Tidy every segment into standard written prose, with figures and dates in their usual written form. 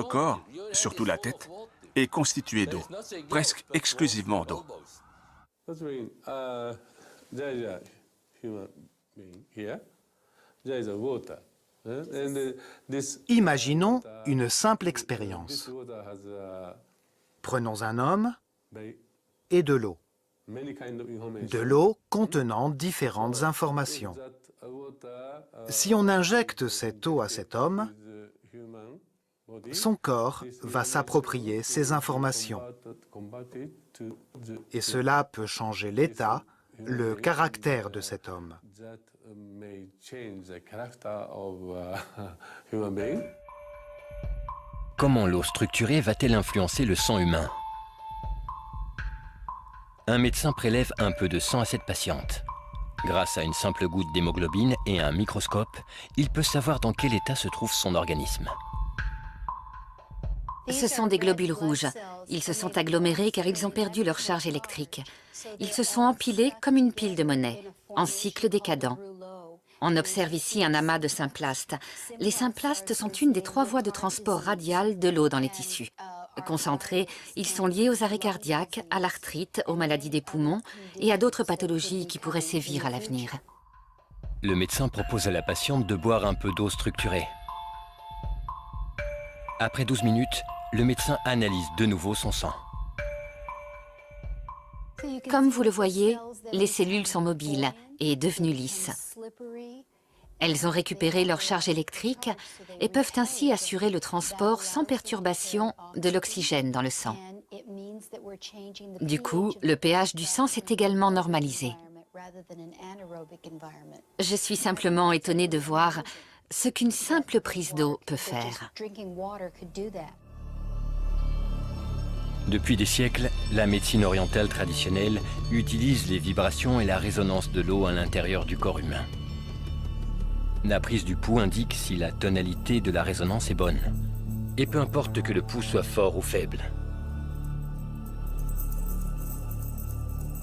corps, surtout la tête, est constitué d'eau, presque exclusivement d'eau. Imaginons une simple expérience. Prenons un homme et de l'eau. De l'eau contenant différentes informations. Si on injecte cette eau à cet homme, son corps va s'approprier ces informations. Et cela peut changer l'état, le caractère de cet homme. Comment l'eau structurée va-t-elle influencer le sang humain? Un médecin prélève un peu de sang à cette patiente. Grâce à une simple goutte d'hémoglobine et un microscope, il peut savoir dans quel état se trouve son organisme. Ce sont des globules rouges. Ils se sont agglomérés car ils ont perdu leur charge électrique. Ils se sont empilés comme une pile de monnaie, en cycle décadent. On observe ici un amas de symplastes. Les symplastes sont une des 3 voies de transport radial de l'eau dans les tissus. Concentrés, ils sont liés aux arrêts cardiaques, à l'arthrite, aux maladies des poumons et à d'autres pathologies qui pourraient sévir à l'avenir. Le médecin propose à la patiente de boire un peu d'eau structurée. Après 12 minutes, le médecin analyse de nouveau son sang. Comme vous le voyez, les cellules sont mobiles et devenues lisses. Elles ont récupéré leur charge électrique et peuvent ainsi assurer le transport sans perturbation de l'oxygène dans le sang. Du coup, le pH du sang s'est également normalisé. Je suis simplement étonnée de voir ce qu'une simple prise d'eau peut faire. Depuis des siècles, la médecine orientale traditionnelle utilise les vibrations et la résonance de l'eau à l'intérieur du corps humain. La prise du pouls indique si la tonalité de la résonance est bonne. Et peu importe que le pouls soit fort ou faible.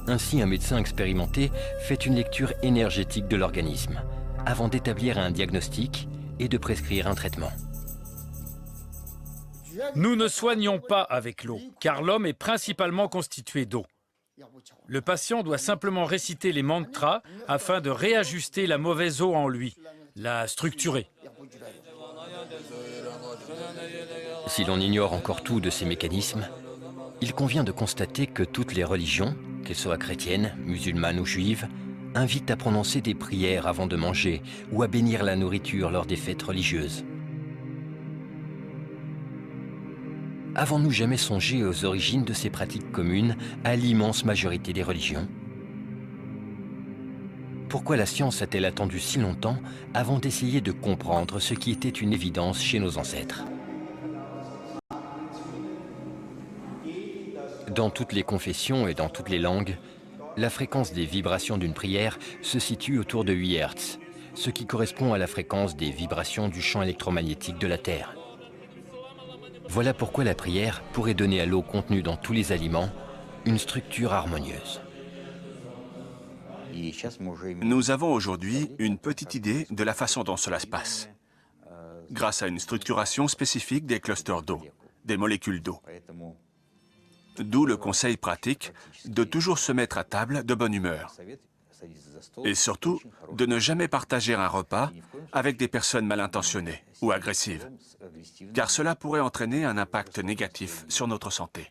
Ainsi, un médecin expérimenté fait une lecture énergétique de l'organisme, avant d'établir un diagnostic et de prescrire un traitement. Nous ne soignons pas avec l'eau, car l'homme est principalement constitué d'eau. Le patient doit simplement réciter les mantras afin de réajuster la mauvaise eau en lui, la structurer. Si l'on ignore encore tout de ces mécanismes, il convient de constater que toutes les religions, qu'elles soient chrétiennes, musulmanes ou juives, invitent à prononcer des prières avant de manger ou à bénir la nourriture lors des fêtes religieuses. Avons-nous jamais songé aux origines de ces pratiques communes à l'immense majorité des religions? Pourquoi la science a-t-elle attendu si longtemps avant d'essayer de comprendre ce qui était une évidence chez nos ancêtres? Dans toutes les confessions et dans toutes les langues, la fréquence des vibrations d'une prière se situe autour de 8 Hz, ce qui correspond à la fréquence des vibrations du champ électromagnétique de la Terre. Voilà pourquoi la prière pourrait donner à l'eau contenue dans tous les aliments une structure harmonieuse. Nous avons aujourd'hui une petite idée de la façon dont cela se passe, grâce à une structuration spécifique des clusters d'eau, des molécules d'eau. D'où le conseil pratique de toujours se mettre à table de bonne humeur. Et surtout, de ne jamais partager un repas avec des personnes mal intentionnées ou agressives, car cela pourrait entraîner un impact négatif sur notre santé.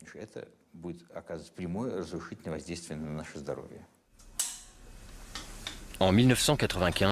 En 1995,